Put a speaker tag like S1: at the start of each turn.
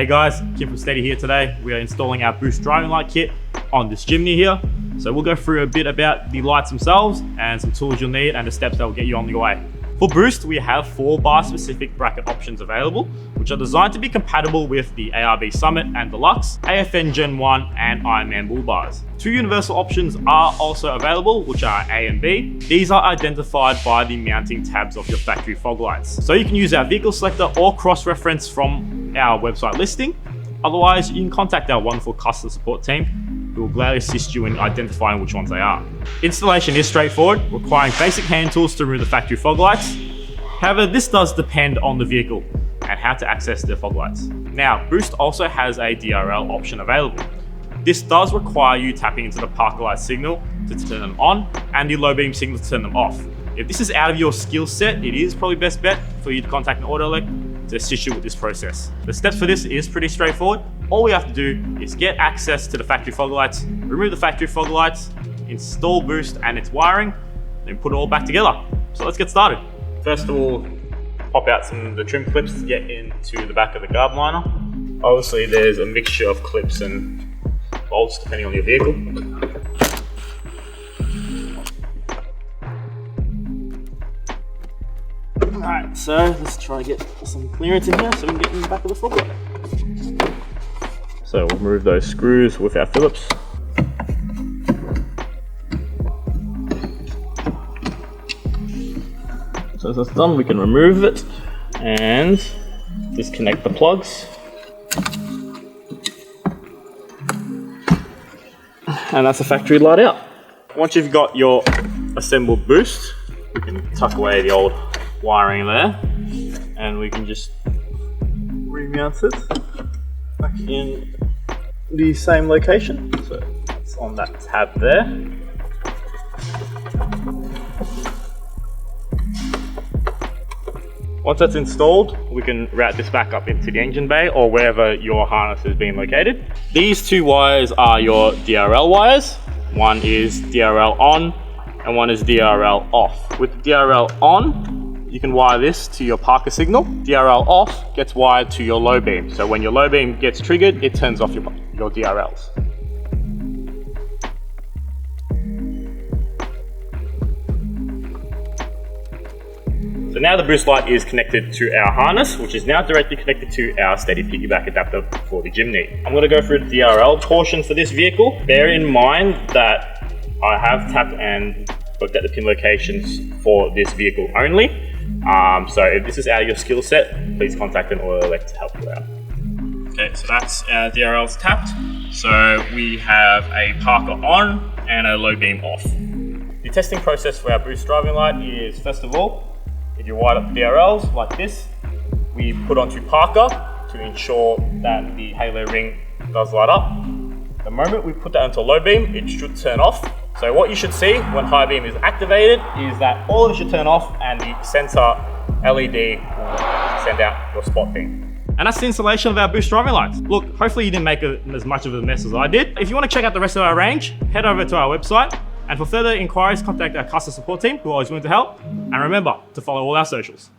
S1: Hey guys, Kim from STEDI here today. We are installing our boost driving light kit on this chimney here. So we'll go through a bit about the lights themselves and some tools you'll need and the steps that will get you on your way. For boost, we have 4 bar specific bracket options available, which are designed to be compatible with the ARB Summit and Deluxe, AFN Gen 1 and Ironman bull bars. 2 universal options are also available, which are A and B. These are identified by the mounting tabs of your factory fog lights. So you can use our vehicle selector or cross-reference from our website listing. Otherwise, you can contact our wonderful customer support team, who will gladly assist you in identifying which ones they are. Installation is straightforward, requiring basic hand tools to remove the factory fog lights. However, this does depend on the vehicle and how to access the fog lights. Now, Boost also has a DRL option available. This does require you tapping into the parker light signal to turn them on and the low beam signal to turn them off. If this is out of your skill set, it is probably best bet for you to contact an auto elect to assist you with this process. The steps for this is pretty straightforward. All we have to do is get access to the factory fog lights, remove the factory fog lights, install Boost and its wiring, then put it all back together. So let's get started. First of all, pop out some of the trim clips to get into the back of the guard liner. Obviously there's a mixture of clips and bolts depending on your vehicle. Alright, so let's try to get some clearance in here so we can get in the back of the fog light. So we'll remove those screws with our Phillips. So as that's done, we can remove it and disconnect the plugs. And that's the factory light out. Once you've got your assembled boost, we can tuck away the old wiring there and we can just remount it back in the same location. So it's on that tab there. Once that's installed, we can route this back up into the engine bay or wherever your harness is being located. These 2 wires are your DRL wires. One is DRL on and one is DRL off. With DRL on, you can wire this to your parker signal. DRL off gets wired to your low beam. So when your low beam gets triggered, it turns off your DRLs. So now the boost light is connected to our harness, which is now directly connected to our STEDI piggyback adapter for the Jimny. I'm going to go through the DRL portion for this vehicle. Bear in mind that I have tapped and looked at the pin locations for this vehicle only. So if this is out of your skill set, please contact an auto elect to help you out. Okay, so that's our DRLs tapped. So we have a parker on and a low beam off. The testing process for our boost driving light is, first of all, if you wire up the DRLs like this, we put onto parker to ensure that the halo ring does light up. The moment we put that onto low beam, it should turn off. So what you should see when high beam is activated is that all of it should turn off and the sensor LED will send out your spot beam. And that's the installation of our boost driving lights. Look, hopefully you didn't make as much of a mess as I did. If you want to check out the rest of our range, head over to our website. And for further inquiries, contact our customer support team, who are always willing to help. And remember to follow all our socials.